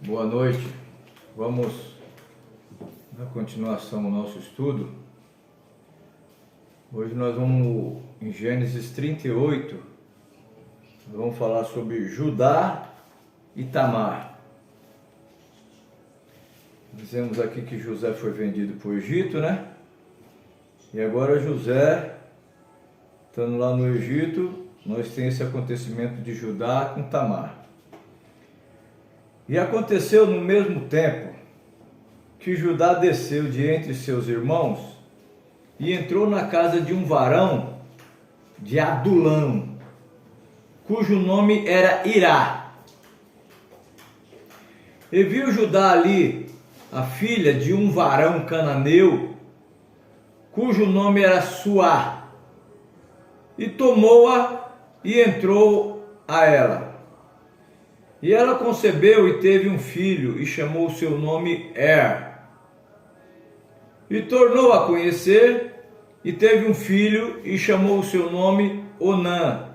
Boa noite. Vamos na continuação do nosso estudo. Hoje nós vamos em Gênesis 38. Nós vamos falar sobre Judá e Tamar. Dizemos aqui que José foi vendido para o Egito, né? E agora José, estando lá no Egito, nós temos esse acontecimento de Judá com Tamar. E aconteceu no mesmo tempo que Judá desceu de entre seus irmãos e entrou na casa de um varão de Adulão, cujo nome era Irá. E viu Judá ali a filha de um varão cananeu, cujo nome era Suá, e tomou-a e entrou a ela. E ela concebeu e teve um filho, e chamou o seu nome E tornou a conhecer, e teve um filho, e chamou o seu nome Onã.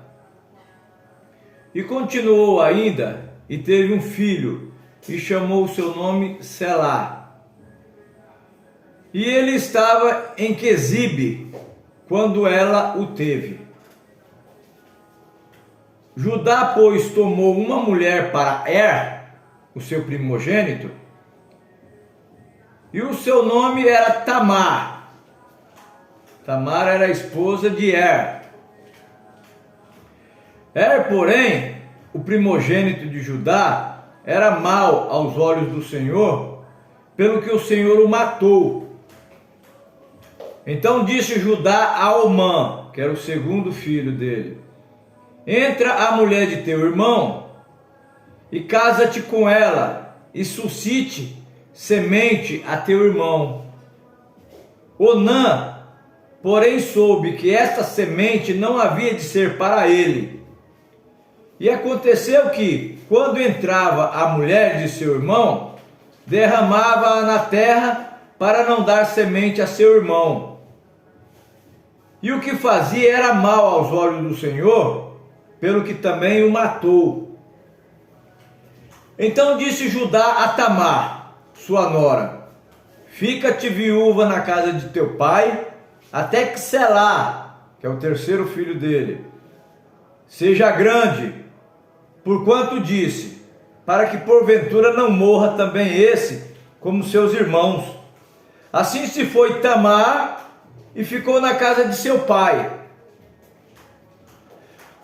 E continuou ainda, e teve um filho, e chamou o seu nome Selá. E ele estava em Quezibe, quando ela o teve. Judá, pois, tomou uma mulher para o seu primogênito, e o seu nome era Tamar. Tamar era a esposa de porém, o primogênito de Judá, era mau aos olhos do Senhor, pelo que o Senhor o matou. Então disse Judá a Omã, que era o segundo filho dele: entra a mulher de teu irmão e casa-te com ela, e suscite semente a teu irmão. Onã, porém, soube que esta semente não havia de ser para ele. E aconteceu que, quando entrava a mulher de seu irmão, derramava-a na terra para não dar semente a seu irmão. E o que fazia era mal aos olhos do Senhor, pelo que também o matou. Então disse Judá a Tamar, sua nora: fica-te viúva na casa de teu pai, até que Selá, que é o terceiro filho dele, seja grande, porquanto disse, para que porventura não morra também esse, como seus irmãos. Assim se foi Tamar e ficou na casa de seu pai.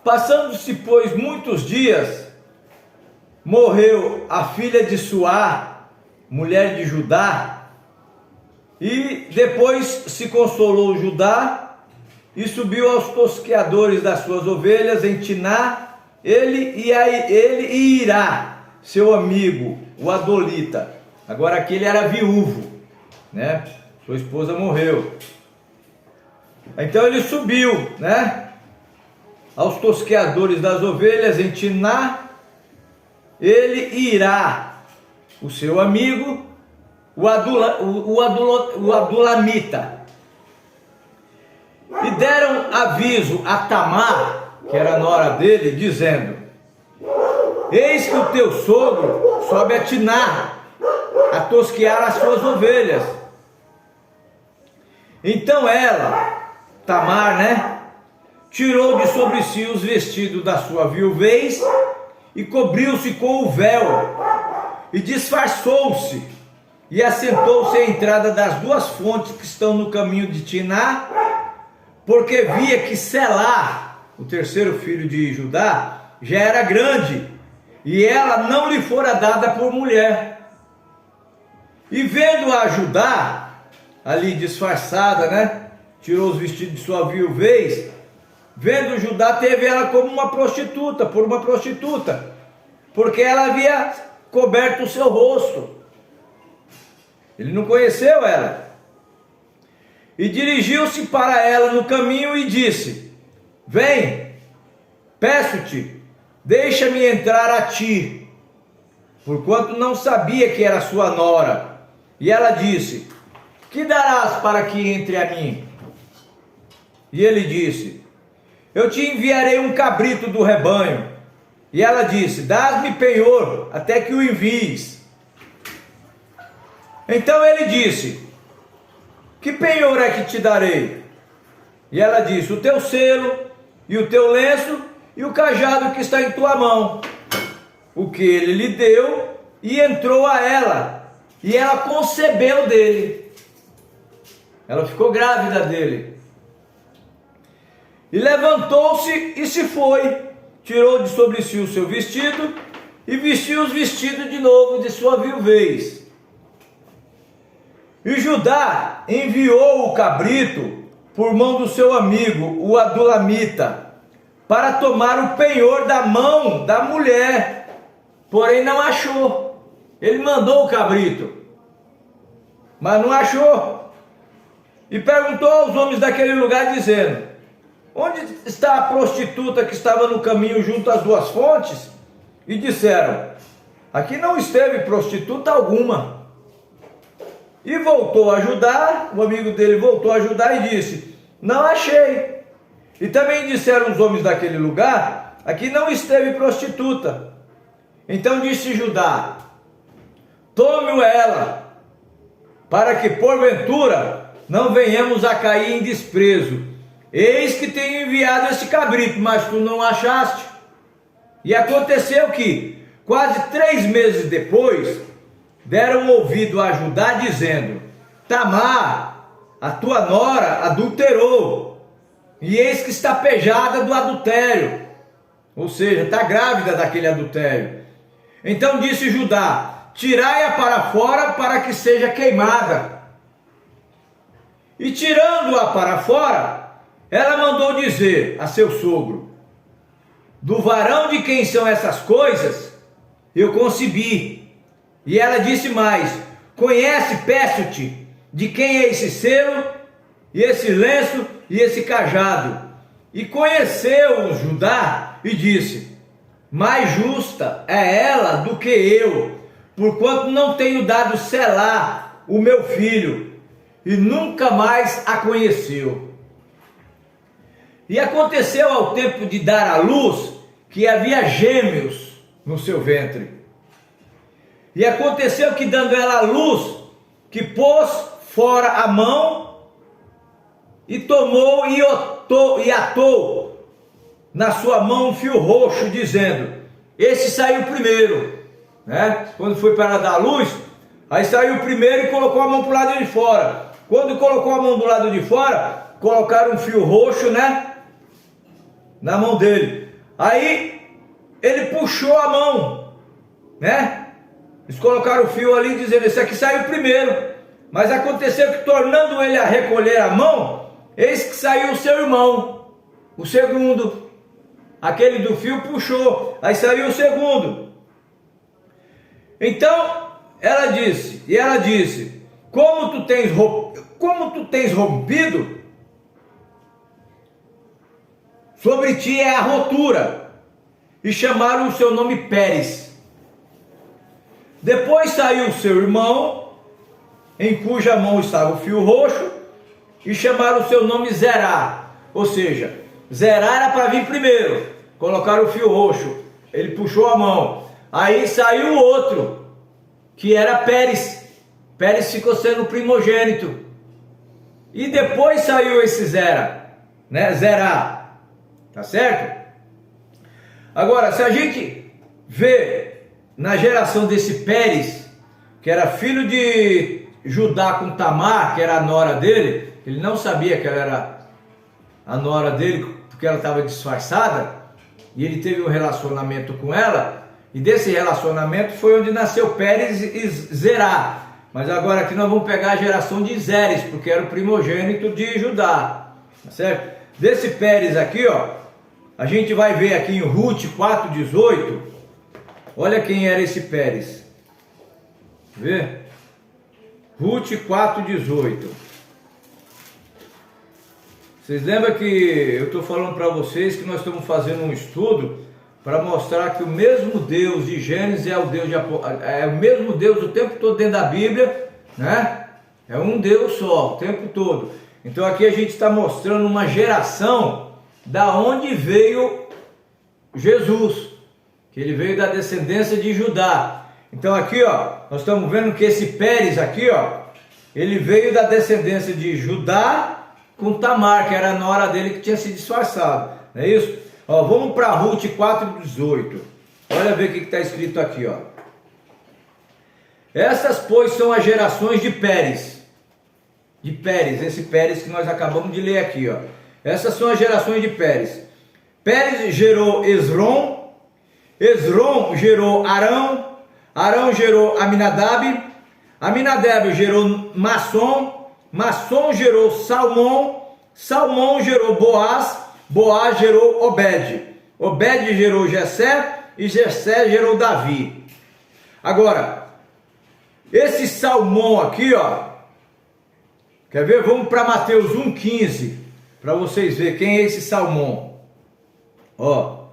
Passando-se, pois, muitos dias, morreu a filha de Suá, mulher de Judá, e depois se consolou Judá e subiu aos tosqueadores das suas ovelhas em Tiná, ele e Irá, seu amigo, o Adolita. Agora aqui ele era viúvo, né? Sua esposa morreu. Então ele subiu, né, aos tosqueadores das ovelhas em Tiná, ele e Irá, o seu amigo, o Adulamita. E deram aviso a Tamar, que era a nora dele, dizendo: eis que o teu sogro sobe a Tiná, a tosquear as suas ovelhas. Então ela, Tamar, né, tirou de sobre si os vestidos da sua viuvez e cobriu-se com o véu e disfarçou-se e assentou-se à entrada das duas fontes que estão no caminho de Tiná, porque via que Selá, o terceiro filho de Judá, já era grande e ela não lhe fora dada por mulher. E vendo-a Judá ali disfarçada, né, tirou os vestidos de sua viuvez, vendo Judá, teve ela como uma prostituta, porque ela havia coberto o seu rosto. Ele não conheceu ela. E dirigiu-se para ela no caminho e disse: vem, peço-te, deixa-me entrar a ti, porquanto não sabia que era sua nora. E ela disse: que darás para que entre a mim? E ele disse: eu te enviarei um cabrito do rebanho. E ela disse: dás-me penhor, até que o envies. Então ele disse: que penhor é que te darei? E ela disse: o teu selo, e o teu lenço, e o cajado que está em tua mão. O que ele lhe deu, e entrou a ela, e ela concebeu dele. Ela ficou grávida dele. E levantou-se e se foi, tirou de sobre si o seu vestido, e vestiu os vestidos de novo de sua viuvez. E Judá enviou o cabrito por mão do seu amigo, o Adulamita, para tomar o penhor da mão da mulher, porém não achou. Ele mandou o cabrito, mas não achou. E perguntou aos homens daquele lugar, dizendo: onde está a prostituta que estava no caminho junto às duas fontes? E disseram: aqui não esteve prostituta alguma. E voltou a Judá, o amigo dele voltou a Judá e disse: não achei. E também disseram os homens daquele lugar: aqui não esteve prostituta. Então disse Judá: tome-o ela, para que porventura não venhamos a cair em desprezo. Eis que tenho enviado este cabrito, mas tu não achaste. E aconteceu que, quase 3 meses depois, deram ouvido a Judá dizendo: Tamar, a tua nora, adulterou, e eis que está pejada do adultério. Ou seja, está grávida daquele adultério. Então disse Judá: tirai-a para fora para que seja queimada. E tirando-a para fora, ela mandou dizer a seu sogro: do varão de quem são essas coisas, eu concebi. E ela disse mais: conhece, peço-te, de quem é esse selo, e esse lenço, e esse cajado. E conheceu Judá e disse: mais justa é ela do que eu, porquanto não tenho dado Selá, o meu filho, e nunca mais a conheceu. E aconteceu ao tempo de dar à luz, que havia gêmeos no seu ventre. E aconteceu que, dando ela à luz, que pôs fora a mão, e tomou e atou na sua mão um fio roxo, dizendo: esse saiu primeiro, né? Quando foi para dar à luz, aí saiu primeiro e colocou a mão para o lado de fora. Quando colocou a mão do lado de fora, colocaram um fio roxo, né, na mão dele. Aí ele puxou a mão, né? Eles colocaram o fio ali dizendo: esse aqui saiu primeiro. Mas aconteceu que, tornando ele a recolher a mão, eis que saiu o seu irmão, o segundo. Aquele do fio puxou, aí saiu o segundo. Então ela disse: como tu tens rompido, sobre ti é a rotura. E chamaram o seu nome Pérez. Depois saiu o seu irmão, em cuja mão estava o fio roxo, e chamaram o seu nome Zerá. Ou seja, Zerá era para vir primeiro. Colocaram o fio roxo, ele puxou a mão. Aí saiu o outro, que era Pérez. Pérez ficou sendo o primogênito. E depois saiu esse Zera, né? Zerá. Tá certo? Agora, se a gente vê na geração desse Pérez, que era filho de Judá com Tamar, que era a nora dele, ele não sabia que ela era a nora dele, porque ela estava disfarçada, e ele teve um relacionamento com ela, e desse relacionamento foi onde nasceu Pérez e Zerá. Mas agora aqui nós vamos pegar a geração de Zeres, porque era o primogênito de Judá, tá certo? Desse Pérez aqui, ó, a gente vai ver aqui em Ruth 4,18, olha quem era esse Pérez. Vê? Ruth 4,18. Vocês lembram que eu estou falando para vocês que nós estamos fazendo um estudo para mostrar que o mesmo Deus de Gênesis é o Deus é o mesmo Deus o tempo todo dentro da Bíblia, né? É um Deus só, o tempo todo. Então aqui a gente está mostrando uma geração da onde veio Jesus, que ele veio da descendência de Judá. Então aqui, ó, nós estamos vendo que esse Pérez aqui, ó, ele veio da descendência de Judá com Tamar, que era a nora dele que tinha se disfarçado, não é isso? Ó, vamos para Ruth 4:18. Olha ver o que está escrito aqui, ó. Essas, pois, são as gerações de Pérez. De Pérez, esse Pérez que nós acabamos de ler aqui, ó. Essas são as gerações de Pérez. Pérez gerou Esrom, Esrom gerou Arão, Arão gerou Aminadab, Aminadab gerou Masson, Masson gerou Salmão, Salmão gerou Boaz, Boaz gerou Obed, Obed gerou Jessé e Jessé gerou Davi. Agora, esse Salmão aqui, ó, quer ver? Vamos para Mateus 1,15, para vocês verem quem é esse Salmão. Ó,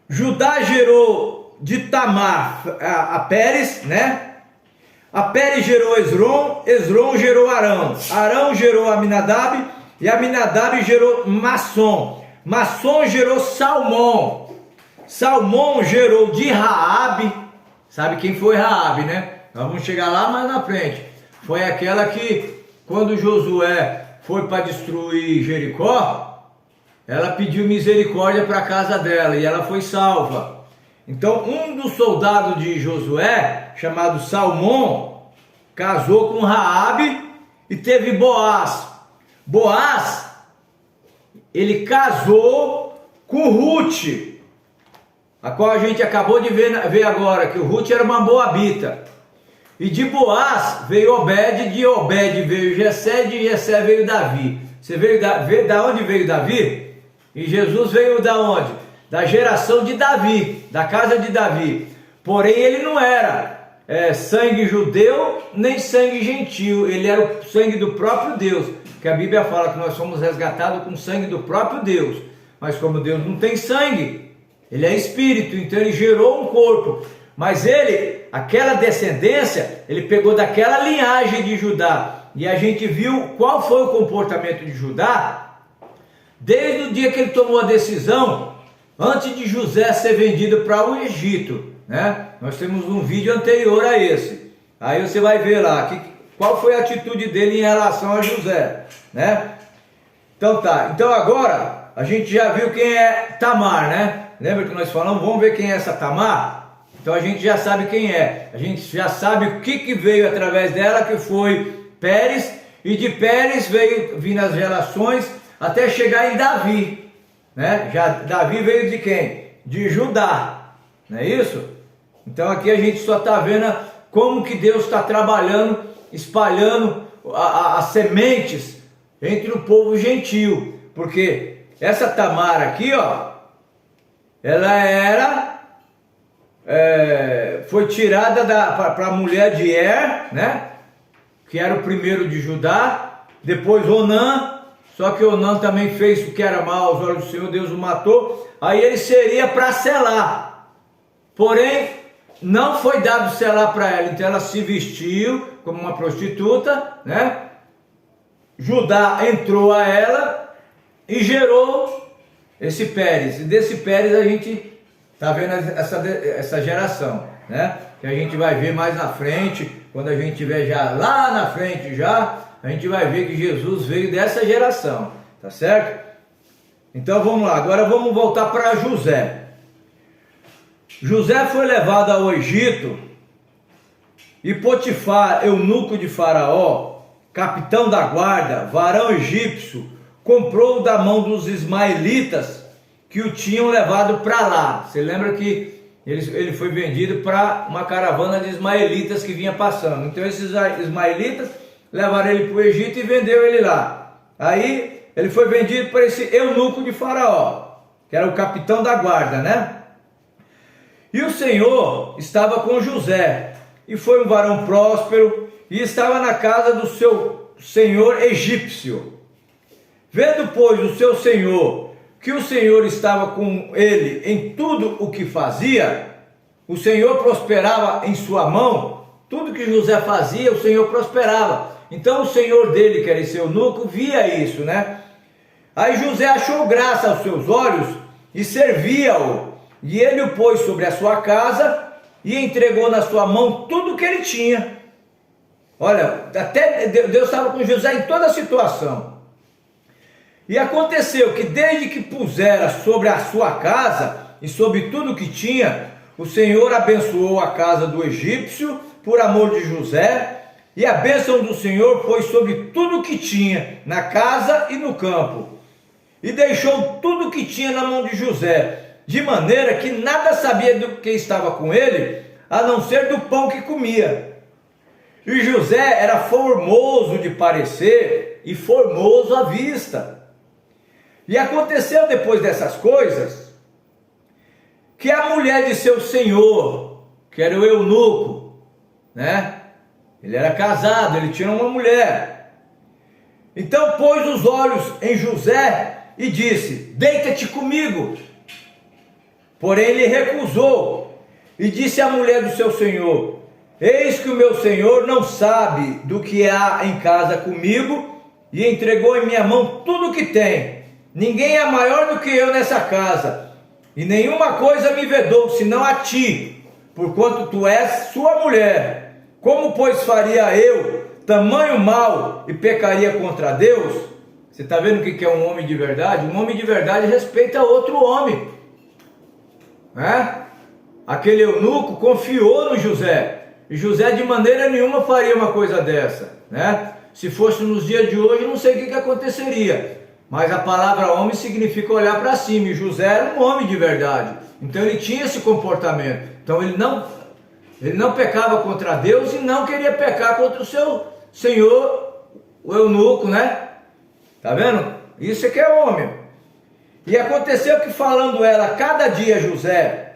Judá gerou de Tamar a Pérez, né? A Pérez gerou Esrom, Esrom gerou Arão, Arão gerou Aminadab e Aminadab gerou Masson, Masson gerou Salmão, Salmão gerou de Raabe. Sabe quem foi Raabe, né? Nós vamos chegar lá mais na frente. Foi aquela que, quando Josué foi para destruir Jericó, ela pediu misericórdia para a casa dela e ela foi salva. Então, um dos soldados de Josué, chamado Salmão, casou com Raabe e teve Boaz. Boaz, ele casou com Ruth, a qual a gente acabou de ver agora, que o Ruth era uma moabita. E de Boaz veio Obed, de Obed veio Jessé, de Jessé veio Davi. Você veio da onde veio Davi? E Jesus veio da onde? Da geração de Davi, da casa de Davi. Porém ele não era sangue judeu, nem sangue gentil. Ele era o sangue do próprio Deus. Que a Bíblia fala que nós somos resgatados com o sangue do próprio Deus. Mas como Deus não tem sangue, ele é espírito, então ele gerou um corpo. Mas ele, aquela descendência, ele pegou daquela linhagem de Judá. E a gente viu qual foi o comportamento de Judá desde o dia que ele tomou a decisão, antes de José ser vendido para o Egito, né? Nós temos um vídeo anterior a esse. Aí você vai ver lá qual foi a atitude dele em relação a José, né? Então tá. Então agora a gente já viu quem é Tamar, né? Lembra que nós falamos? Vamos ver quem é essa Tamar? Então a gente já sabe quem é. A gente já sabe o que veio através dela, que foi Pérez, e de Pérez veio vindo as gerações até chegar em Davi, né? Já Davi veio de quem? De Judá, não é isso? Então aqui a gente só está vendo como que Deus está trabalhando, espalhando as sementes entre o povo gentil, porque essa Tamar aqui, ó, ela foi tirada para a mulher de né? Que era o primeiro de Judá. Depois Onã, só que Onã também fez o que era mal aos olhos do Senhor, Deus o matou. Aí ele seria para selar, porém não foi dado selar para ela, então ela se vestiu como uma prostituta, né? Judá entrou a ela e gerou esse Pérez, e desse Pérez a gente está vendo essa geração, né? Que a gente vai ver mais na frente, quando a gente tiver já lá na frente já, a gente vai ver que Jesus veio dessa geração, tá certo? Então vamos lá, agora vamos voltar para José. José foi levado ao Egito e Potifar, eunuco de Faraó, capitão da guarda, varão egípcio, comprou da mão dos ismaelitas que o tinham levado para lá. Você lembra que ele foi vendido para uma caravana de ismaelitas que vinha passando. Então esses ismaelitas levaram ele para o Egito e vendeu ele lá. Aí ele foi vendido para esse eunuco de Faraó, que era o capitão da guarda, né? E o Senhor estava com José, e foi um varão próspero, e estava na casa do seu senhor egípcio. Vendo, pois, o seu senhor, que o Senhor estava com ele em tudo o que fazia, o Senhor prosperava em sua mão, tudo que José fazia, o Senhor prosperava. Então o senhor dele, que era esse eunuco, via isso, né? Aí José achou graça aos seus olhos e servia-o, e ele o pôs sobre a sua casa e entregou na sua mão tudo o que ele tinha. Olha, até Deus estava com José em toda a situação. E aconteceu que desde que pusera sobre a sua casa e sobre tudo o que tinha, o Senhor abençoou a casa do egípcio por amor de José, e a bênção do Senhor foi sobre tudo o que tinha, na casa e no campo. E deixou tudo o que tinha na mão de José, de maneira que nada sabia do que estava com ele, a não ser do pão que comia. E José era formoso de parecer e formoso à vista. E aconteceu depois dessas coisas, que a mulher de seu senhor, que era o eunuco, né? Ele era casado, ele tinha uma mulher. Então pôs os olhos em José e disse: deita-te comigo. Porém ele recusou e disse à mulher do seu senhor: eis que o meu senhor não sabe do que há em casa comigo, e entregou em minha mão tudo o que tem. Ninguém é maior do que eu nessa casa, e nenhuma coisa me vedou, senão a ti, porquanto tu és sua mulher. Como, pois, faria eu tamanho mal e pecaria contra Deus? Você está vendo o que é um homem de verdade? Um homem de verdade respeita outro homem, né? Aquele eunuco confiou no José, e José de maneira nenhuma faria uma coisa dessa, né? Se fosse nos dias de hoje, não sei o que aconteceria, mas a palavra homem significa olhar para cima, e José era um homem de verdade, então ele tinha esse comportamento. Então ele não pecava contra Deus e não queria pecar contra o seu senhor, o eunuco, né? Tá vendo? Isso é que é homem. E aconteceu que, falando ela cada dia a José,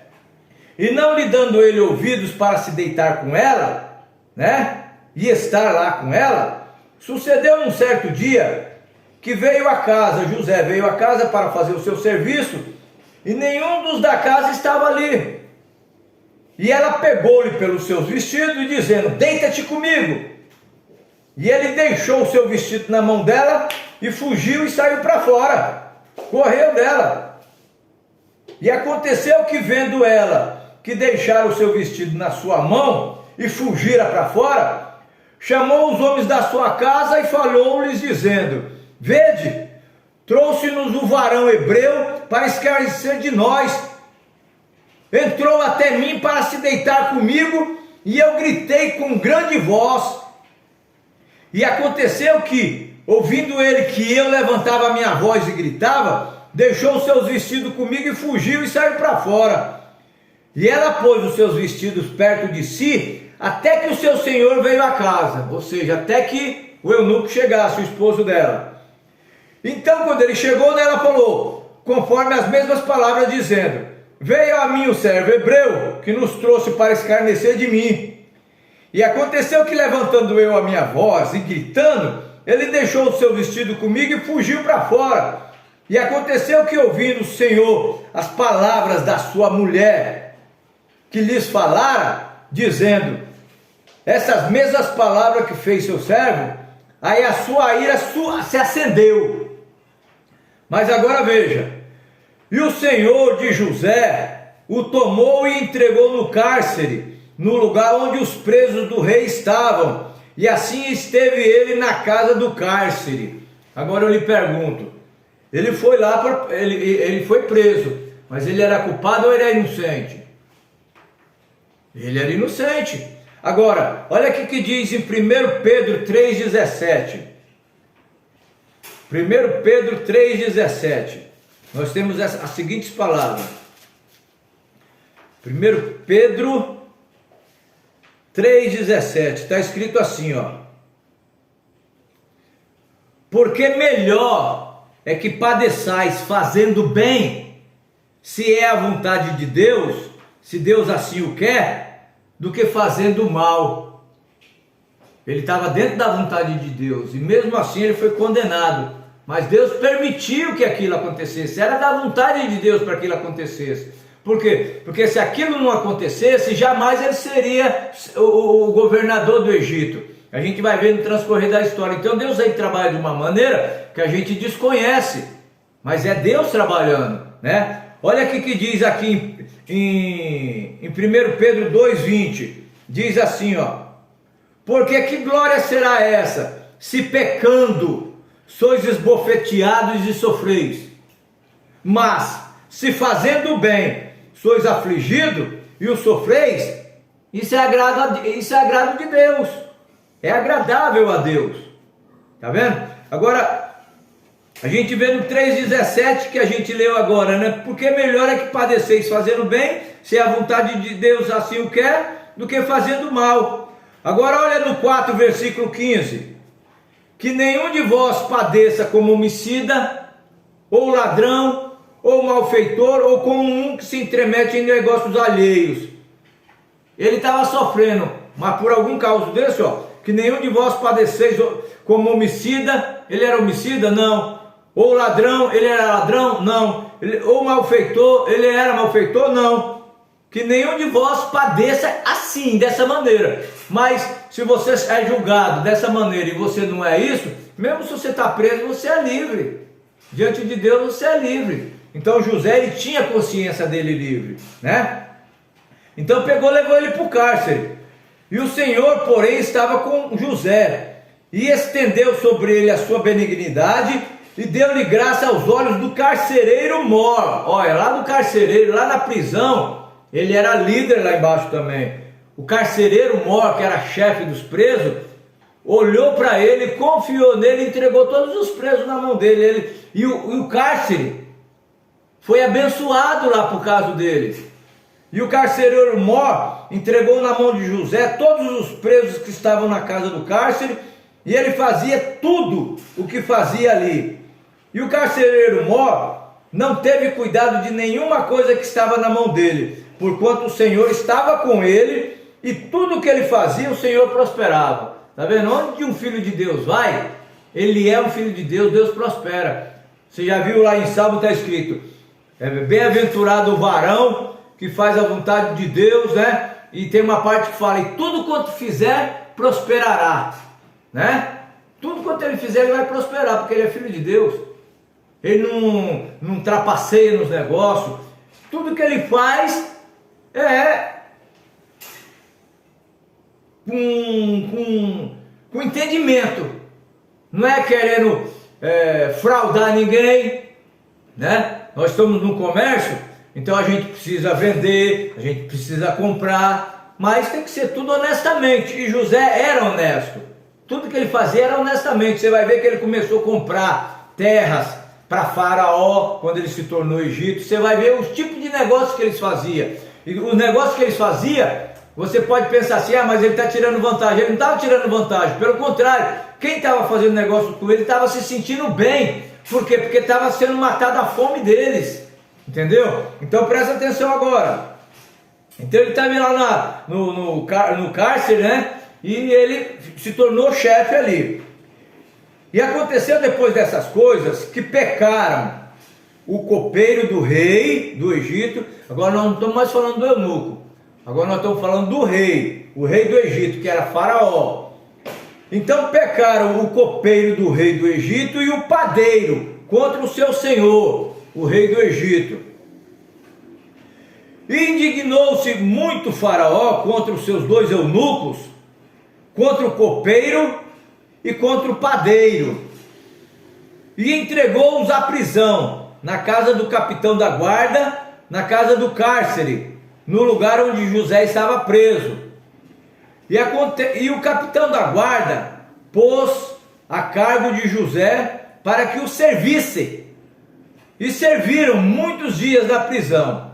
e não lhe dando ele ouvidos para se deitar com ela, né? E estar lá com ela, sucedeu num certo dia que veio a casa, José veio a casa para fazer o seu serviço, e nenhum dos da casa estava ali. E ela pegou-lhe pelos seus vestidos e dizendo: deita-te comigo. E ele deixou o seu vestido na mão dela e fugiu e saiu para fora, correu dela. E aconteceu que, vendo ela que deixara o seu vestido na sua mão e fugira para fora, chamou os homens da sua casa e falou-lhes dizendo: vede, trouxe-nos o varão hebreu para escarnecer de nós. Entrou até mim para se deitar comigo, e eu gritei com grande voz. E aconteceu que, ouvindo ele que eu levantava a minha voz e gritava, deixou os seus vestidos comigo e fugiu e saiu para fora. E ela pôs os seus vestidos perto de si, até que o seu senhor veio a casa, ou seja, até que o eunuco chegasse, o esposo dela. Então, quando ele chegou, ela falou, conforme as mesmas palavras, dizendo: veio a mim o servo hebreu, que nos trouxe para escarnecer de mim. E aconteceu que, levantando eu a minha voz e gritando, ele deixou o seu vestido comigo e fugiu para fora. E aconteceu que, ouvindo o Senhor as palavras da sua mulher, que lhes falara, dizendo essas mesmas palavras que fez seu servo, aí a sua ira se acendeu. Mas agora veja: e o Senhor de José o tomou e entregou no cárcere, no lugar onde os presos do rei estavam, e assim esteve ele na casa do cárcere. Agora eu lhe pergunto, ele foi lá, ele foi preso, mas ele era culpado ou ele era inocente? Ele era inocente. Agora, olha aqui que diz em 1 Pedro 3,17. 1 Pedro 3,17. Nós temos as seguintes palavras. 1 Pedro 3,17. Está escrito assim, ó: porque melhor é que padeçais fazendo bem, se é a vontade de Deus, se Deus assim o quer, do que fazendo mal. Ele estava dentro da vontade de Deus, e mesmo assim ele foi condenado. Mas Deus permitiu que aquilo acontecesse. Era da vontade de Deus para que aquilo acontecesse. Por quê? Porque se aquilo não acontecesse, jamais ele seria o governador do Egito. A gente vai ver no transcorrer da história. Então Deus aí trabalha de uma maneira que a gente desconhece, mas é Deus trabalhando, né? Olha aqui que diz aqui em 1 Pedro 2,20, diz assim, ó: porque que glória será essa, se pecando sois esbofeteados e sofreis? Mas, se fazendo bem sois afligidos e o sofreis, isso é agrado de Deus, é agradável a Deus. Tá vendo? Agora, a gente vê no 3,17 que a gente leu agora, né? Porque melhor é que padeceis fazendo bem, se a vontade de Deus assim o quer, do que fazendo mal. Agora olha no 4, versículo 15: que nenhum de vós padeça como homicida, ou ladrão, ou malfeitor, ou como um que se intromete em negócios alheios. Ele estava sofrendo, mas por algum causa desse, ó, que nenhum de vós padeceis como homicida. Ele era homicida? Não. Ou ladrão? Ele era ladrão? Não. Ou malfeitor? Ele era malfeitor? Não. Que nenhum de vós padeça assim, dessa maneira. Mas se você é julgado dessa maneira e você não é isso, mesmo se você está preso, você é livre. Diante de Deus você é livre. Então José, ele tinha consciência dele livre, né? Então pegou, levou ele para o cárcere. E o Senhor, porém, estava com José, e estendeu sobre ele a sua benignidade, e deu-lhe graça aos olhos do carcereiro mor. Olha, lá do carcereiro, lá na prisão, ele era líder lá embaixo também. O carcereiro mor, que era chefe dos presos, olhou para ele, confiou nele e entregou todos os presos na mão dele. E o cárcere foi abençoado lá por causa dele. E o carcereiro mor entregou na mão de José todos os presos que estavam na casa do cárcere, e ele fazia tudo o que fazia ali. E o carcereiro mor não teve cuidado de nenhuma coisa que estava na mão dele, porquanto o Senhor estava com ele, e tudo que ele fazia, o Senhor prosperava. Está vendo? Onde um filho de Deus vai, ele é um filho de Deus, Deus prospera. Você já viu lá em Salmo, está escrito: bem-aventurado o varão que faz a vontade de Deus, né? E tem uma parte que fala: e tudo quanto fizer, prosperará, né? Tudo quanto ele fizer, ele vai prosperar, porque ele é filho de Deus. Ele não trapaceia nos negócios. Tudo que ele faz é com entendimento. Não é querendo fraudar ninguém, né? Nós estamos no comércio, então a gente precisa vender, a gente precisa comprar, mas tem que ser tudo honestamente. E José era honesto. Tudo que ele fazia era honestamente. Você vai ver que ele começou a comprar terras para Faraó quando ele se tornou Egito. Você vai ver os tipos de negócios que eles faziam. E o negócio que eles faziam, você pode pensar assim: ah, mas ele está tirando vantagem. Ele não estava tirando vantagem, pelo contrário, quem estava fazendo negócio com ele estava se sentindo bem. Por quê? Porque estava sendo matada a fome deles, entendeu? Então presta atenção agora. Então ele estava lá no cárcere, né? E ele se tornou chefe ali. E aconteceu depois dessas coisas que pecaram o copeiro do rei do Egito. Agora nós não estamos mais falando do eunuco, agora nós estamos falando do rei, o rei do Egito, que era Faraó. Então pecaram o copeiro do rei do Egito e o padeiro contra o seu senhor, o rei do Egito. E indignou-se muito Faraó contra os seus dois eunucos, contra o copeiro e contra o padeiro, e entregou-os à prisão, na casa do capitão da guarda, na casa do cárcere, no lugar onde José estava preso. E o capitão da guarda pôs a cargo de José para que o servisse. E serviram muitos dias na prisão.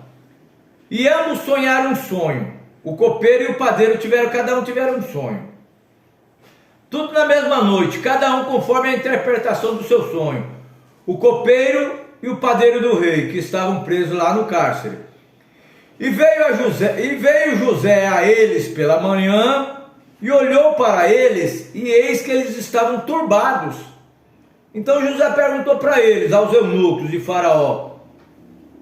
E ambos sonharam um sonho. O copeiro e o padeiro cada um tiveram um sonho. Tudo na mesma noite, cada um conforme a interpretação do seu sonho. O copeiro e o padeiro do rei, que estavam presos lá no cárcere. E veio José a eles pela manhã, e olhou para eles, e eis que eles estavam turbados. Então José perguntou para eles, aos eunucos de Faraó,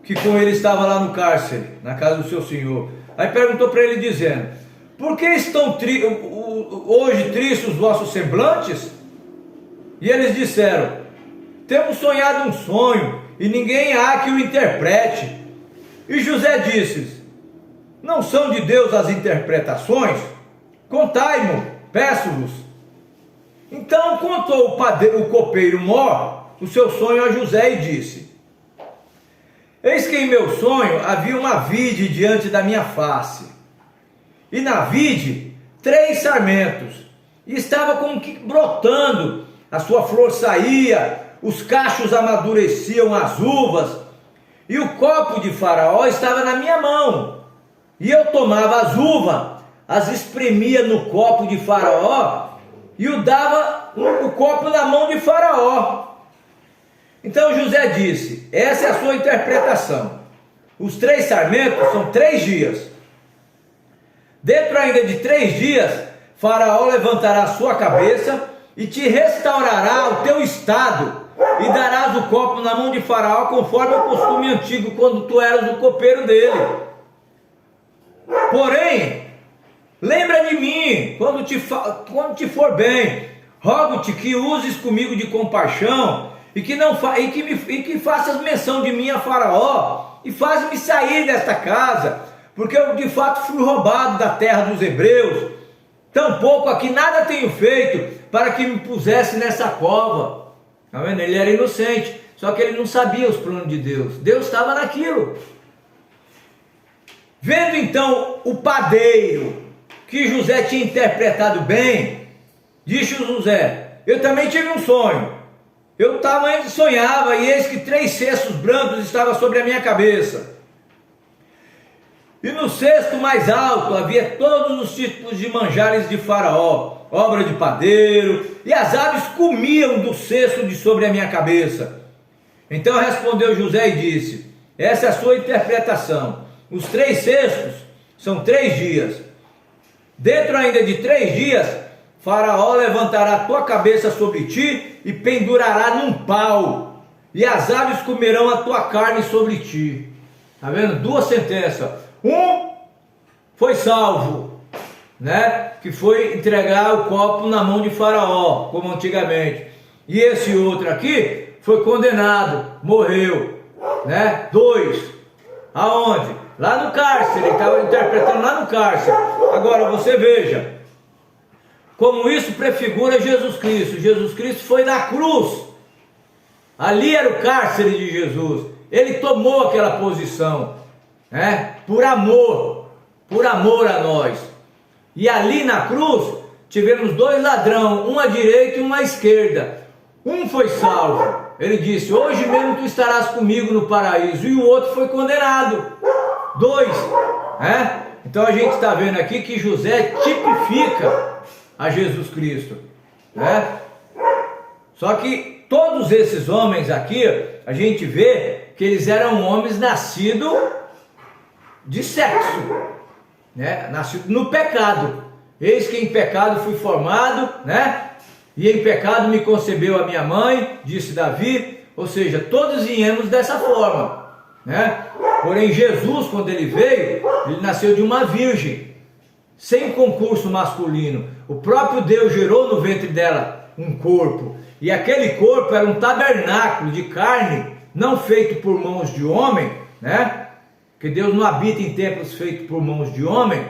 que com ele estava lá no cárcere, na casa do seu senhor. Aí perguntou para ele dizendo: por que estão hoje tristes os vossos semblantes? E eles disseram: temos sonhado um sonho, e ninguém há que o interprete. E José disse: Não são de Deus as interpretações? Contai-mo, peço-vos. Então contou o copeiro Mó o seu sonho a José e disse: eis que em meu sonho havia uma vide diante da minha face, e na vide 3 sarmentos, e estava como que brotando, a sua flor saía, os cachos amadureciam as uvas, e o copo de Faraó estava na minha mão, e eu tomava as uvas, as espremia no copo de Faraó, e o dava o copo na mão de Faraó. Então José disse: essa é a sua interpretação. Os 3 sarmentos são 3 dias. Dentro ainda de 3 dias, Faraó levantará a sua cabeça e te restaurará o teu estado, e darás o copo na mão de Faraó, conforme o costume antigo, quando tu eras o copeiro dele. Porém, lembra de mim quando te for bem. Rogo-te que uses comigo de compaixão, e que faças menção de mim a Faraó, e faz-me sair desta casa, porque eu de fato fui roubado da terra dos hebreus. Tampouco aqui nada tenho feito para que me pusesse nessa cova. Está vendo? Ele era inocente, só que ele não sabia os planos de Deus. Deus estava naquilo. Vendo então o padeiro que José tinha interpretado bem, disse José: eu também tive um sonho. Eu também sonhava, e eis que 3 cestos brancos estavam sobre a minha cabeça. E no cesto mais alto havia todos os tipos de manjares de Faraó, obra de padeiro, e as aves comiam do cesto de sobre a minha cabeça. Então respondeu José e disse: essa é a sua interpretação. Os 3 cestos são 3 dias. Dentro ainda de 3 dias, Faraó levantará a tua cabeça sobre ti e pendurará num pau, e as aves comerão a tua carne sobre ti. Está vendo? 2 sentenças. Um foi salvo, né? Que foi entregar o copo na mão de Faraó, como antigamente. E esse outro aqui foi condenado, morreu, né? 2, aonde? Lá no cárcere, ele estava interpretando lá no cárcere. Agora você veja como isso prefigura Jesus Cristo. Jesus Cristo foi na cruz. Ali era o cárcere de Jesus. Ele tomou aquela posição, né? Por amor a nós. E ali na cruz tivemos 2 ladrões, um à direita e um à esquerda. Um foi salvo. Ele disse: hoje mesmo tu estarás comigo no paraíso. E o outro foi condenado. 2, né? Então a gente está vendo aqui que José tipifica a Jesus Cristo, né? Só que todos esses homens aqui, a gente vê que eles eram homens nascidos de sexo, né? Nascidos no pecado. Eis que em pecado fui formado, né? E em pecado me concebeu a minha mãe, disse Davi. Ou seja, todos viemos dessa forma, né? Porém Jesus, quando ele veio, ele nasceu de uma virgem, sem concurso masculino. O próprio Deus gerou no ventre dela um corpo, e aquele corpo era um tabernáculo de carne, não feito por mãos de homem, né? Que Deus não habita em templos feitos por mãos de homem,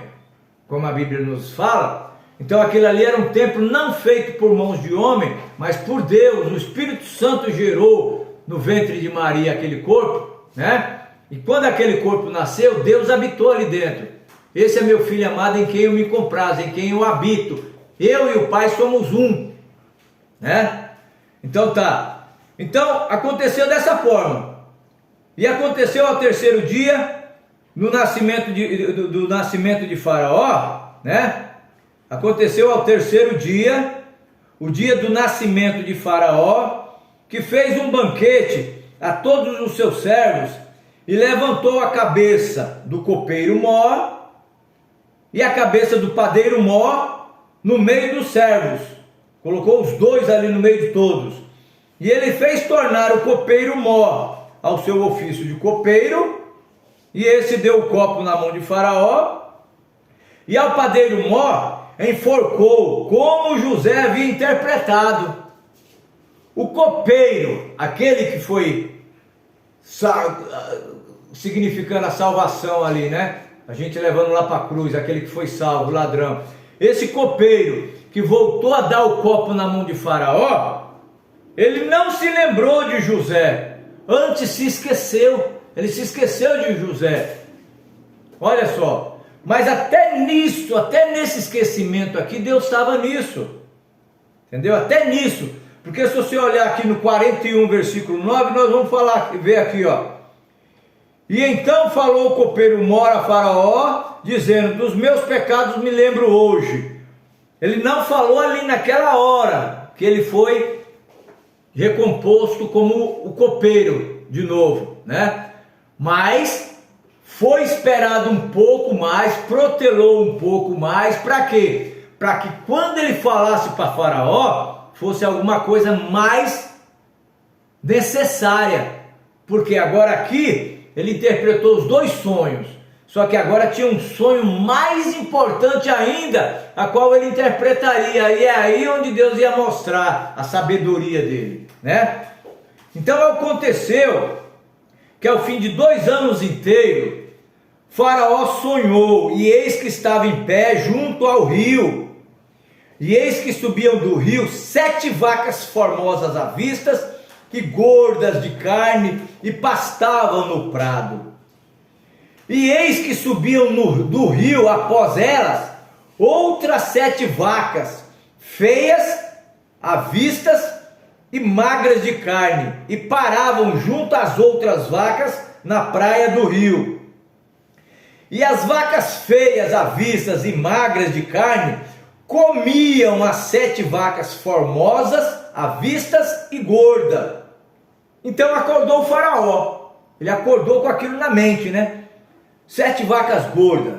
como a Bíblia nos fala. Então aquilo ali era um templo não feito por mãos de homem, mas por Deus. O Espírito Santo gerou no ventre de Maria aquele corpo, né? E quando aquele corpo nasceu, Deus habitou ali dentro. Esse é meu filho amado, em quem eu me comprazo, em quem eu habito. Eu e o Pai somos um, né? Então tá. Então aconteceu dessa forma. E aconteceu ao 3º dia, no nascimento do nascimento de Faraó, né? Aconteceu ao 3º dia, o dia do nascimento de Faraó, que fez um banquete a todos os seus servos, e levantou a cabeça do copeiro Mó e a cabeça do padeiro Mó no meio dos servos. Colocou os 2 ali no meio de todos. E ele fez tornar o copeiro Mó ao seu ofício de copeiro, e esse deu o copo na mão de Faraó, e ao padeiro Mó enforcou, como José havia interpretado. O copeiro, aquele que foi significando a salvação ali, né? A gente levando lá para a cruz, aquele que foi salvo, o ladrão. Esse copeiro que voltou a dar o copo na mão de Faraó, ele não se lembrou de José, antes se esqueceu. Ele se esqueceu de José. Olha só. Mas até nisso, até nesse esquecimento aqui, Deus estava nisso. Entendeu? Até nisso. Porque se você olhar aqui no 41, versículo 9, nós vamos ver aqui, ó. E então falou o copeiro mor a Faraó, dizendo: dos meus pecados me lembro hoje. Ele não falou ali naquela hora que ele foi recomposto como o copeiro de novo, né? Mas foi esperado um pouco mais, protelou um pouco mais, para quê? Para que quando ele falasse para Faraó, fosse alguma coisa mais necessária. Porque agora aqui, ele interpretou os dois sonhos, só que agora tinha um sonho mais importante ainda, a qual ele interpretaria, e é aí onde Deus ia mostrar a sabedoria dele, né? Então aconteceu que ao fim de 2 anos inteiros, Faraó sonhou, e eis que estava em pé junto ao rio, e eis que subiam do rio 7 vacas formosas à vista, e gordas de carne, e pastavam no prado. E eis que subiam do rio após elas outras 7 vacas, feias à vistas e magras de carne, e paravam junto às outras vacas na praia do rio. E as vacas feias à vistas e magras de carne comiam as 7 vacas formosas à vistas e gorda. Então acordou o Faraó. Ele acordou com aquilo na mente, né? 7 vacas gordas,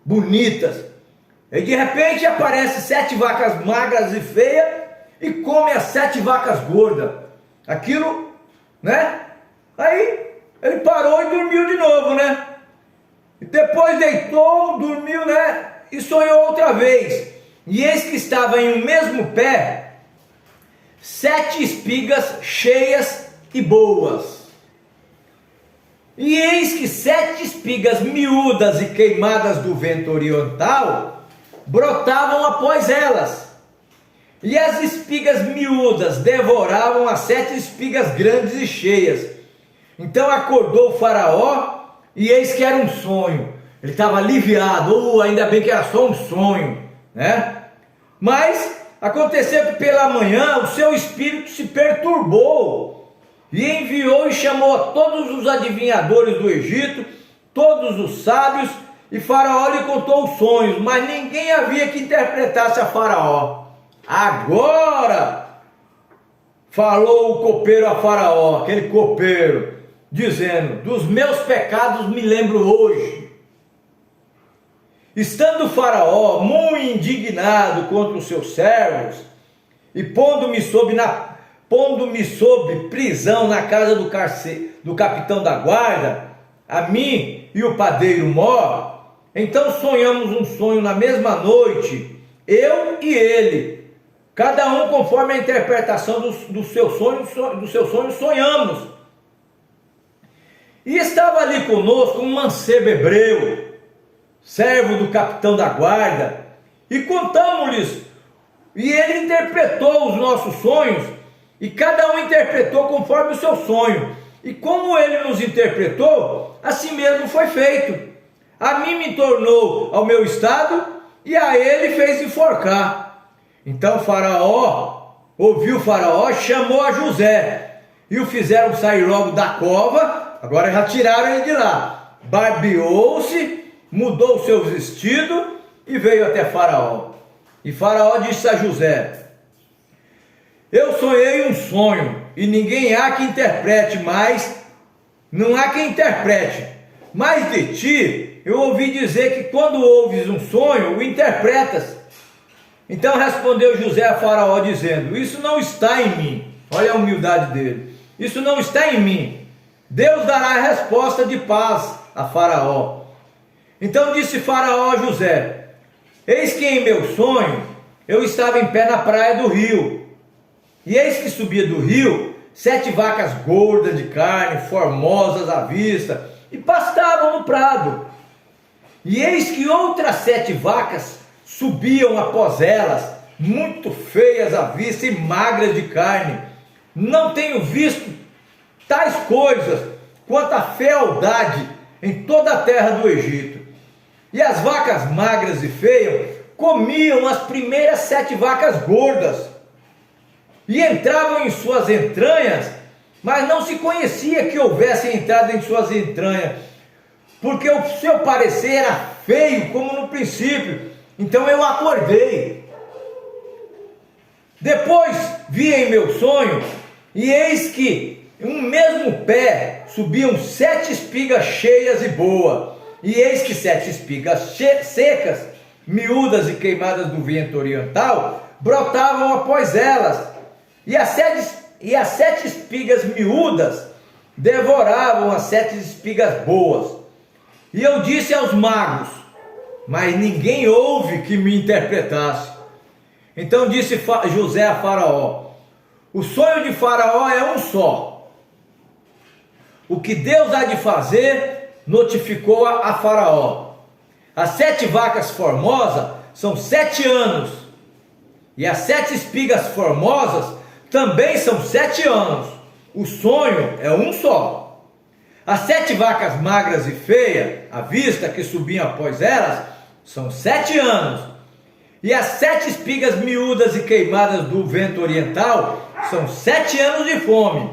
bonitas. E de repente aparece 7 vacas magras e feias e come as 7 vacas gordas. Aquilo, né? Aí ele parou e dormiu de novo, né? E depois deitou, dormiu, né? E sonhou outra vez. E eis que estava em um mesmo pé 7 espigas cheias e boas. E eis que 7 espigas miúdas e queimadas do vento oriental brotavam após elas. E as espigas miúdas devoravam as 7 espigas grandes e cheias. Então acordou o Faraó, e eis que era um sonho. Ele estava aliviado, ainda bem que era só um sonho, né? Mas aconteceu que pela manhã o seu espírito se perturbou, e enviou e chamou a todos os adivinhadores do Egito, todos os sábios, e Faraó lhe contou os sonhos, mas ninguém havia que interpretasse a Faraó. Agora falou o copeiro a Faraó, aquele copeiro, dizendo: dos meus pecados me lembro hoje. Estando Faraó muito indignado contra os seus servos, e pondo-me sob prisão na casa do capitão da guarda, a mim e o padeiro Mor, então sonhamos um sonho na mesma noite, eu e ele, cada um conforme a interpretação do seu sonho sonhamos. E estava ali conosco um mancebo hebreu, servo do capitão da guarda, e contamos-lhes, e ele interpretou os nossos sonhos, e cada um interpretou conforme o seu sonho, e como ele nos interpretou, assim mesmo foi feito. A mim me tornou ao meu estado, e a ele fez enforcar. Então ouviu Faraó, chamou a José, e o fizeram sair logo da cova. Agora já tiraram ele de lá, barbeou-se, mudou o seu vestido e veio até Faraó. E Faraó disse a José: eu sonhei um sonho, e ninguém há que interprete mais, não há quem interprete, mas de ti eu ouvi dizer que quando ouves um sonho, o interpretas. Então respondeu José a Faraó dizendo: isso não está em mim. Olha a humildade dele. Isso não está em mim. Deus dará a resposta de paz a Faraó. Então disse Faraó a José: eis que em meu sonho eu estava em pé na praia do rio, e eis que subia do rio 7 vacas gordas de carne, formosas à vista, e pastavam no prado. E eis que outras 7 vacas subiam após elas, muito feias à vista e magras de carne. Não tenho visto tais coisas quanto a fealdade em toda a terra do Egito. E as vacas magras e feias comiam as primeiras 7 vacas gordas, e entravam em suas entranhas, mas não se conhecia que houvesse entrado em suas entranhas, porque o seu parecer era feio como no princípio. Então eu acordei. Depois vi em meu sonho, e eis que em um mesmo pé subiam 7 espigas cheias e boas, e eis que 7 espigas secas, miúdas e queimadas do vento oriental, brotavam após elas, e as 7 espigas miúdas devoravam as 7 espigas boas. E eu disse aos magos, mas ninguém houve que me interpretasse. Então disse José a Faraó: o sonho de Faraó é um só. O que Deus há de fazer, notificou a Faraó. As 7 vacas formosas são 7 anos, e as 7 espigas formosas também são 7 anos. O sonho é um só. As 7 vacas magras e feias, à vista que subiam após elas, são 7 anos. E as 7 espigas miúdas e queimadas do vento oriental são 7 anos de fome.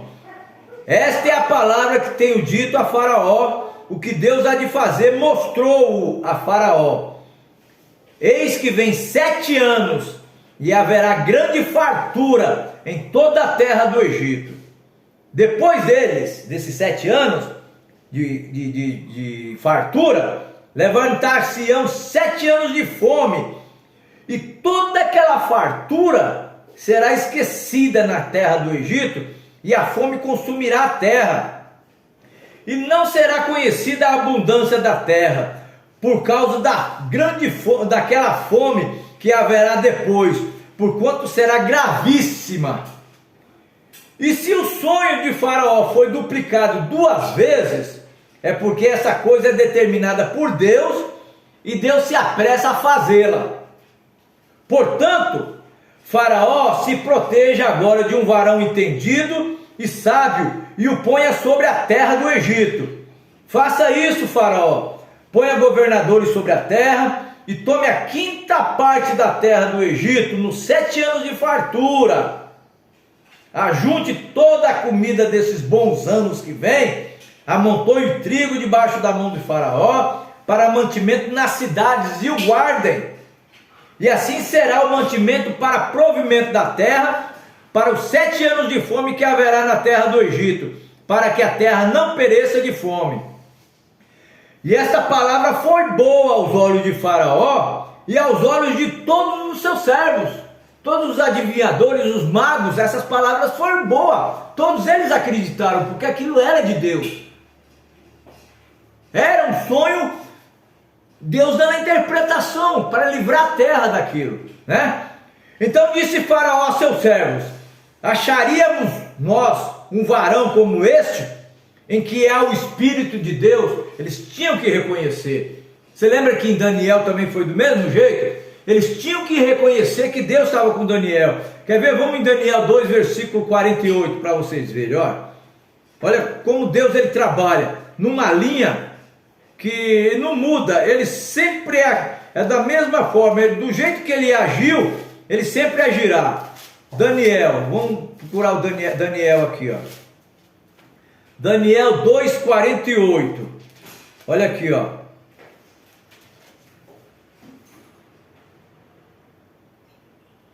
Esta é a palavra que tenho dito a Faraó. O que Deus há de fazer, mostrou-o a Faraó. Eis que vem 7 anos, e haverá grande fartura em toda a terra do Egito. Depois desses 7 anos de fartura, levantar-se-ão 7 anos de fome, e toda aquela fartura será esquecida na terra do Egito, e a fome consumirá a terra, e não será conhecida a abundância da terra, por causa da grande fome, daquela fome que haverá depois, porquanto será gravíssima. E se o sonho de Faraó foi duplicado 2 vezes, é porque essa coisa é determinada por Deus, e Deus se apressa a fazê-la. Portanto, Faraó se proteja agora de um varão entendido e sábio, e o ponha sobre a terra do Egito. Faça isso, Faraó. Ponha governadores sobre a terra, e tome a 5ª parte da terra do Egito, nos 7 anos de fartura. Ajunte toda a comida desses bons anos que vem, amontoe o trigo debaixo da mão de Faraó, para mantimento nas cidades, e o guardem. E assim será o mantimento para provimento da terra, para os 7 anos de fome que haverá na terra do Egito, para que a terra não pereça de fome. E esta palavra foi boa aos olhos de Faraó e aos olhos de todos os seus servos. Todos os adivinhadores, os magos, essas palavras foram boas. Todos eles acreditaram, porque aquilo era de Deus. Era um sonho, Deus dando a interpretação para livrar a terra daquilo, né? Então disse Faraó a seus servos: acharíamos nós um varão como este, em que há o Espírito de Deus? Eles tinham que reconhecer. Você lembra que em Daniel também foi do mesmo jeito? Eles tinham que reconhecer que Deus estava com Daniel. Quer ver? Vamos em Daniel 2, versículo 48, para vocês verem. Olha como Deus ele trabalha numa linha que não muda. Ele sempre é da mesma forma. Do jeito que ele agiu, ele sempre agirá. Daniel, vamos procurar o Daniel aqui, ó. Daniel 2,48. Olha aqui, ó.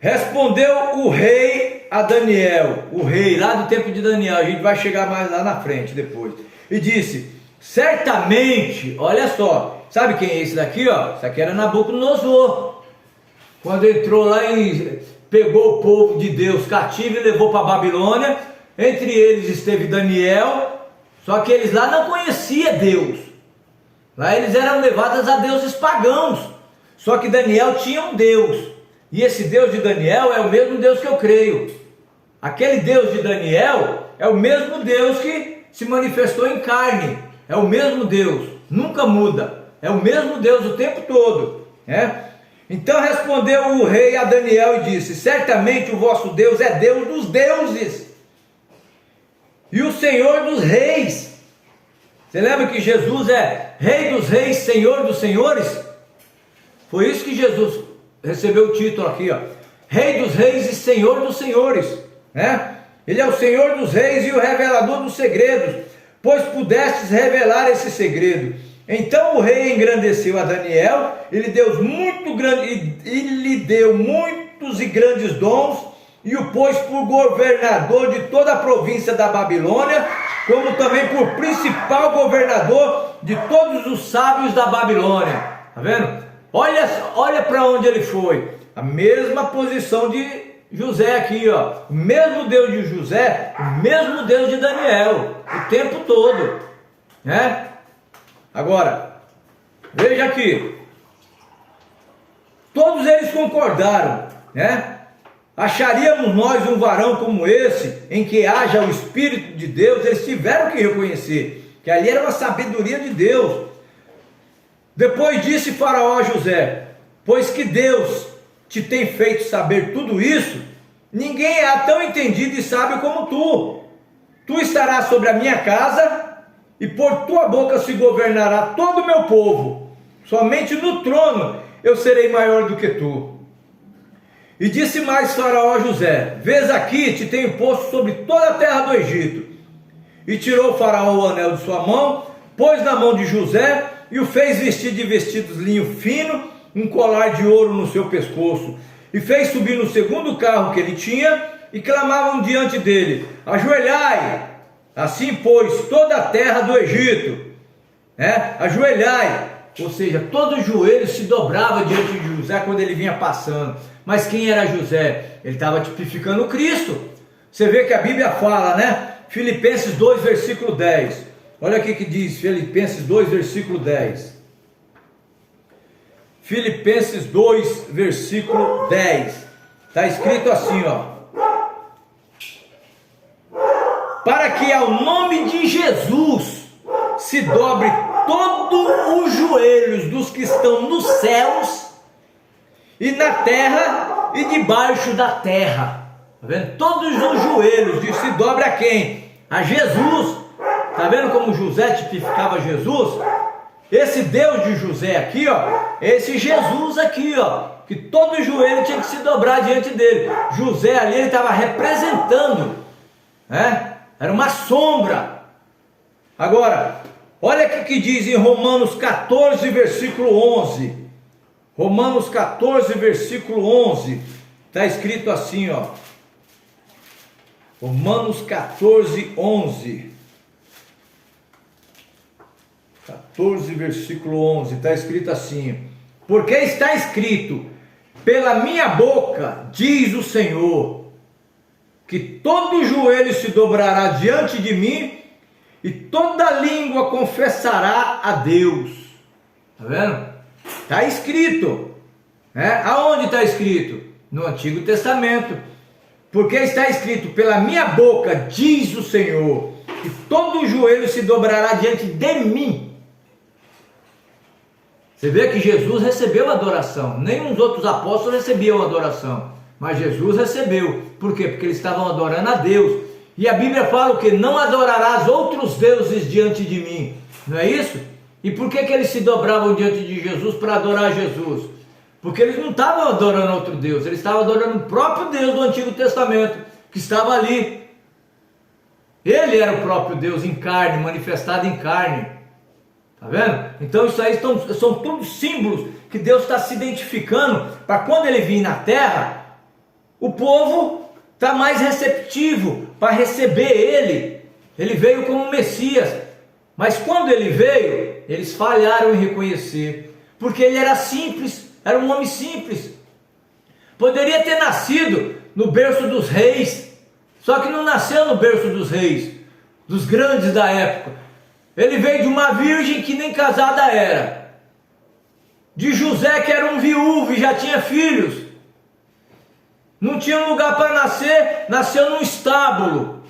Respondeu o rei a Daniel, o rei lá do tempo de Daniel, a gente vai chegar mais lá na frente depois, e disse: certamente, olha só, sabe quem é esse daqui, ó? Esse aqui era Nabucodonosor, quando entrou lá e pegou o povo de Deus cativo e levou para a Babilônia. Entre eles esteve Daniel, só que eles lá não conheciam Deus, lá eles eram levados a deuses pagãos, só que Daniel tinha um Deus, e esse Deus de Daniel é o mesmo Deus que eu creio. Aquele Deus de Daniel é o mesmo Deus que se manifestou em carne, é o mesmo Deus, nunca muda. é o mesmo Deus o tempo todo, né? Então respondeu o rei a Daniel e disse: certamente o vosso Deus é Deus dos deuses e o Senhor dos reis. Você lembra que Jesus é Rei dos reis, Senhor dos senhores? Foi isso que Jesus recebeu o título aqui, ó. Rei dos reis e Senhor dos senhores, né? Ele é o Senhor dos reis e o revelador dos segredos, pois pudestes revelar esse segredo. Então o rei engrandeceu a Daniel, e lhe deu muitos e grandes dons, e o pôs por governador de toda a província da Babilônia, como também por principal governador de todos os sábios da Babilônia. Tá vendo? Olha para onde ele foi. A mesma posição de José aqui, ó. O mesmo Deus de José, o mesmo Deus de Daniel, o tempo todo, né? Agora, veja aqui. Todos eles concordaram, né? Acharíamos nós um varão como esse, em que haja o Espírito de Deus? Eles tiveram que reconhecer que ali era uma sabedoria de Deus. Depois disse Faraó a José: pois que Deus te tem feito saber tudo isso, ninguém é tão entendido e sábio como tu. Tu estarás sobre a minha casa, e por tua boca se governará todo o meu povo. Somente no trono eu serei maior do que tu. E disse mais Faraó a José: vês aqui, te tenho posto sobre toda a terra do Egito. E tirou Faraó o anel de sua mão, pôs na mão de José, e o fez vestir de vestidos linho fino, um colar de ouro no seu pescoço, e fez subir no segundo carro que ele tinha, e clamavam diante dele: ajoelhai. Assim pois toda a terra do Egito, né? Ajoelhai. Ou seja, todo o joelho se dobrava diante de José quando ele vinha passando. Mas quem era José? Ele estava tipificando Cristo. Você vê que a Bíblia fala, né? Filipenses 2, versículo 10. Olha aqui que diz Filipenses 2, versículo 10. Filipenses 2, versículo 10. Está escrito assim, ó: para que ao nome de Jesus se dobre todos os joelhos dos que estão nos céus e na terra e debaixo da terra. Está vendo? Todos os joelhos se dobra a quem? A Jesus. Está vendo como José tipificava Jesus? Esse Deus de José aqui, ó, esse Jesus aqui, ó, que todo joelho tinha que se dobrar diante dele. José ali, ele estava representando, né? Era uma sombra. Agora, olha o que diz em Romanos 14, versículo 11. Romanos 14, versículo 11. Está escrito assim, ó. Romanos 14, 11. 14, versículo 11. Está escrito assim: porque está escrito: pela minha boca, diz o Senhor, que todo joelho se dobrará diante de mim, e toda língua confessará a Deus. Está vendo? Está escrito, né? Aonde está escrito? No Antigo Testamento. Porque está escrito: pela minha boca, diz o Senhor, que todo joelho se dobrará diante de mim. Você vê que Jesus recebeu adoração. Nem os outros apóstolos recebiam adoração, mas Jesus recebeu. Por quê? Porque eles estavam adorando a Deus. E a Bíblia fala o que? Não adorarás outros deuses diante de mim. Não é isso? E por que eles se dobravam diante de Jesus para adorar Jesus? Porque eles não estavam adorando outro Deus, eles estavam adorando o próprio Deus do Antigo Testamento, que estava ali. Ele era o próprio Deus em carne, manifestado em carne. Está vendo? Então isso aí são todos símbolos que Deus está se identificando para quando ele vir na terra, o povo está mais receptivo para receber ele. Ele veio como Messias, mas quando ele veio, eles falharam em reconhecer, porque ele era simples, era um homem simples. Poderia ter nascido no berço dos reis, só que não nasceu no berço dos reis, dos grandes da época. Ele veio de uma virgem que nem casada era, de José que era um viúvo e já tinha filhos, não tinha lugar para nascer, nasceu num estábulo.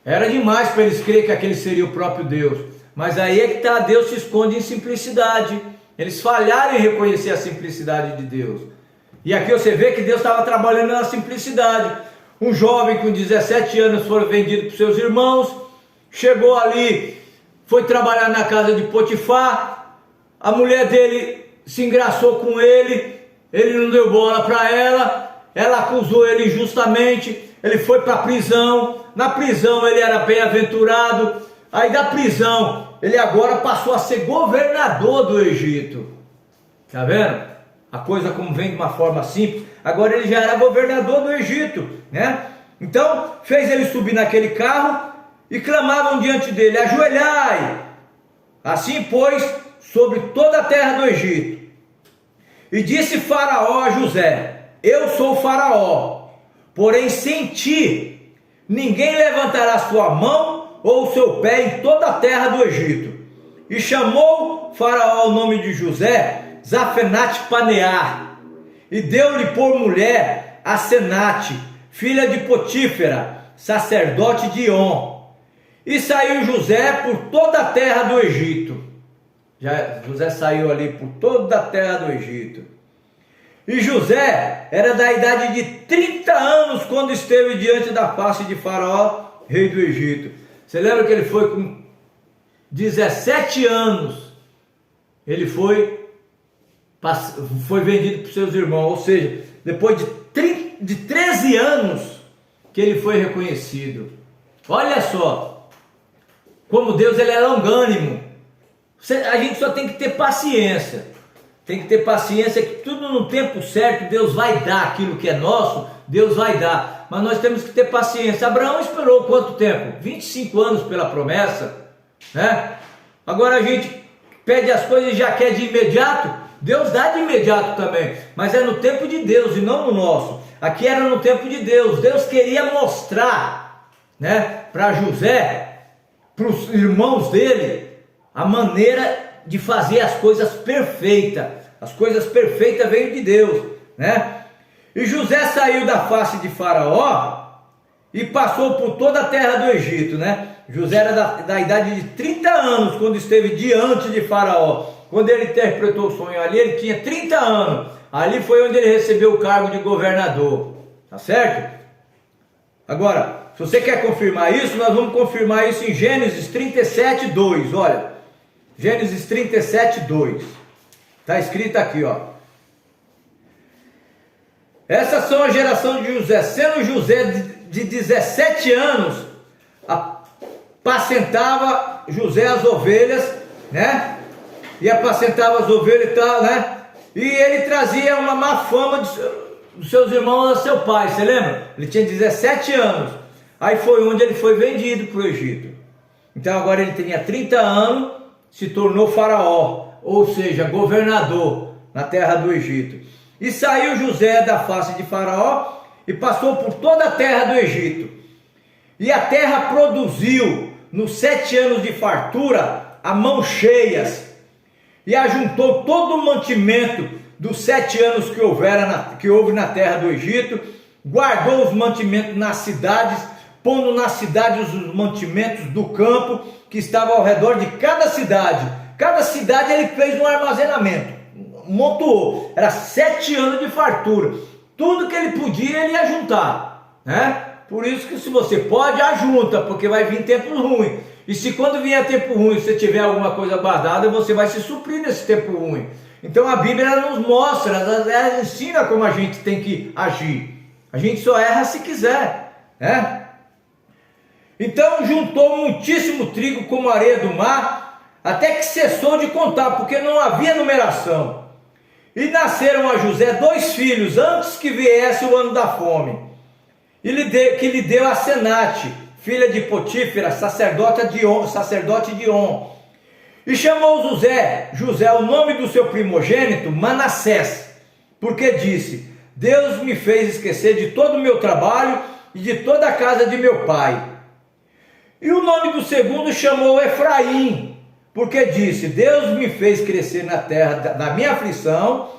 Era demais para eles crer que aquele seria o próprio Deus. Mas aí é que está, Deus se esconde em simplicidade. Eles falharam em reconhecer a simplicidade de Deus. E aqui você vê que Deus estava trabalhando na simplicidade. Um jovem com 17 anos foi vendido para seus irmãos, chegou ali, foi trabalhar na casa de Potifar, a mulher dele se engraçou com ele não deu bola para ela acusou ele injustamente, ele foi para a prisão, na prisão ele era bem-aventurado, aí da prisão ele agora passou a ser governador do Egito. Tá vendo? A coisa como vem de uma forma simples, agora ele já era governador do Egito, né? Então fez ele subir naquele carro e clamavam diante dele: ajoelhai, assim pois, sobre toda a terra do Egito. E disse Faraó a José: eu sou Faraó, porém sem ti ninguém levantará sua mão ou o seu pé em toda a terra do Egito. E chamou Faraó o nome de José Zafenate Panear, e deu-lhe por mulher a Senate, filha de Potífera, sacerdote de On. E saiu José por toda a terra do Egito. José saiu ali por toda a terra do Egito. E José era da idade de 30 anos quando esteve diante da face de Faraó, rei do Egito. Você lembra que ele foi com 17 anos, ele foi vendido para os seus irmãos, ou seja, depois de 13 anos que ele foi reconhecido. Olha só, como Deus ele é longânimo. A gente só tem que ter paciência, que tudo no tempo certo Deus vai dar aquilo que é nosso, Deus vai dar, mas nós temos que ter paciência. Abraão esperou quanto tempo? 25 anos pela promessa, né? Agora a gente pede as coisas e já quer de imediato. Deus dá de imediato também, mas é no tempo de Deus e não no nosso. Aqui era no tempo de Deus. Deus queria mostrar, né, para José, para os irmãos dele, a maneira de fazer as coisas perfeitas. As coisas perfeitas veio de Deus, né? E José saiu da face de Faraó e passou por toda a terra do Egito, né? José era da idade de 30 anos quando esteve diante de Faraó. Quando ele interpretou o sonho ali, ele tinha 30 anos. Ali foi onde ele recebeu o cargo de governador. Tá certo? Agora, se você quer confirmar isso, nós vamos confirmar isso em Gênesis 37, 2. Olha, Gênesis 37, 2. Está escrito aqui, ó. Essas são a geração de José. Sendo José de 17 anos, apacentava José as ovelhas, né? E apacentava as ovelhas e tal, né? E ele trazia uma má fama dos seus irmãos a seu pai, você lembra? Ele tinha 17 anos. Aí foi onde ele foi vendido para o Egito. Então agora ele tinha 30 anos, se tornou faraó, ou seja, governador na terra do Egito. E saiu José da face de Faraó e passou por toda a terra do Egito. E a terra produziu nos 7 anos de fartura a mãos cheias, e ajuntou todo o mantimento dos 7 anos que houve na terra do Egito, guardou os mantimentos nas cidades, pondo nas cidades os mantimentos do campo que estava ao redor de cada cidade. Cada cidade ele fez um armazenamento, montou, era 7 anos de fartura, tudo que ele podia ele ia juntar, né? Por isso que se você pode, ajunta, porque vai vir tempos ruins. E se quando vier tempo ruim, você tiver alguma coisa guardada, você vai se suprir nesse tempo ruim. Então a Bíblia ela nos mostra, ela ensina como a gente tem que agir. A gente só erra se quiser, né? Então juntou muitíssimo trigo como areia do mar, até que cessou de contar, porque não havia numeração. E nasceram a José 2 filhos, antes que viesse o ano da fome. E que lhe deu a Senate, filha de Potífera, sacerdote de On. E chamou José o nome do seu primogênito, Manassés, porque disse: Deus me fez esquecer de todo o meu trabalho e de toda a casa de meu pai. E o nome do segundo chamou Efraim, porque disse: Deus me fez crescer na terra da minha aflição.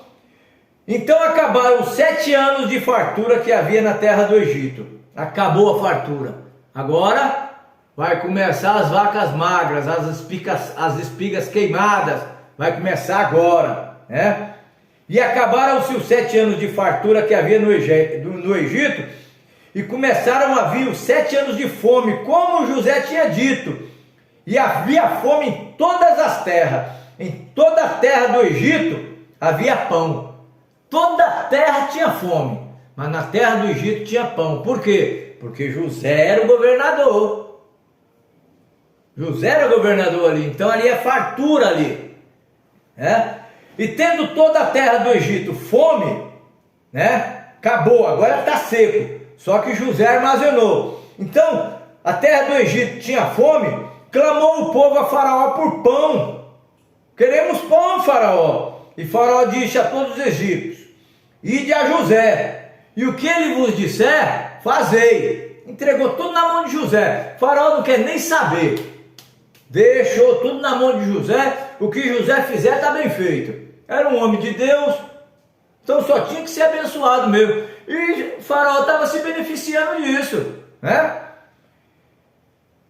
Então acabaram os 7 anos de fartura que havia na terra do Egito. Acabou a fartura. Agora vai começar as vacas magras, as espigas queimadas, vai começar agora, né? E acabaram-se os 7 anos de fartura que havia no Egito, e começaram a vir os 7 anos de fome, como José tinha dito. E havia fome em todas as terras, em toda a terra do Egito havia pão. Toda a terra tinha fome, mas na terra do Egito tinha pão. Por quê? Porque José era o governador. José era o governador ali, então ali é fartura ali, né? E tendo toda a terra do Egito fome, né? Acabou, agora está seco. Só que José armazenou. Então a terra do Egito tinha fome, clamou o povo a Faraó por pão. Queremos pão, Faraó. E Faraó disse a todos os egípcios: ide a José, e o que ele vos disser, fazei. Entregou tudo na mão de José. Faraó não quer nem saber. Deixou tudo na mão de José. O que José fizer está bem feito. Era um homem de Deus, então só tinha que ser abençoado mesmo. E Faraó estava se beneficiando disso, né?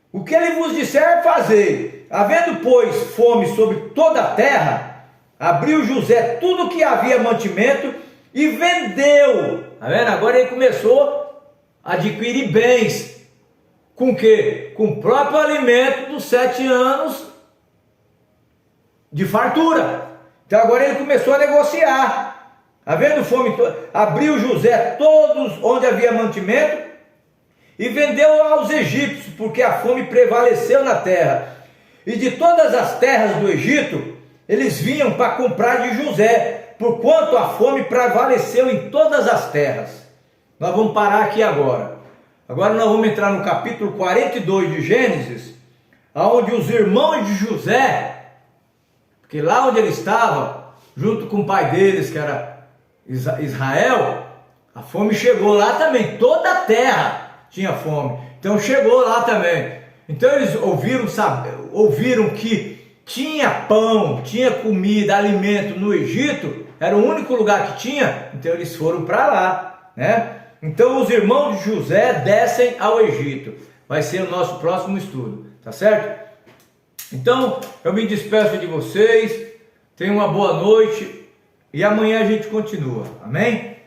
O que ele vos disser, fazei. Havendo, pois, fome sobre toda a terra, abriu José tudo que havia mantimento e vendeu. Tá vendo? Agora ele começou a adquirir bens. Com o quê? Com o próprio alimento dos 7 anos de fartura. Então agora ele começou a negociar. Havendo fome, abriu José todos onde havia mantimento e vendeu aos egípcios, porque a fome prevaleceu na terra. E de todas as terras do Egito, eles vinham para comprar de José, porquanto a fome prevaleceu em todas as terras. Nós vamos parar aqui agora. Agora nós vamos entrar no capítulo 42 de Gênesis, onde os irmãos de José, porque lá onde ele estava, junto com o pai deles, que era Israel, a fome chegou lá também. Toda a terra tinha fome, então chegou lá também. Então eles ouviram que tinha pão, tinha comida, alimento no Egito, era o único lugar que tinha, então eles foram para lá, né? Então os irmãos de José descem ao Egito. Vai ser o nosso próximo estudo, tá certo? Então eu me despeço de vocês, tenham uma boa noite e amanhã a gente continua, amém?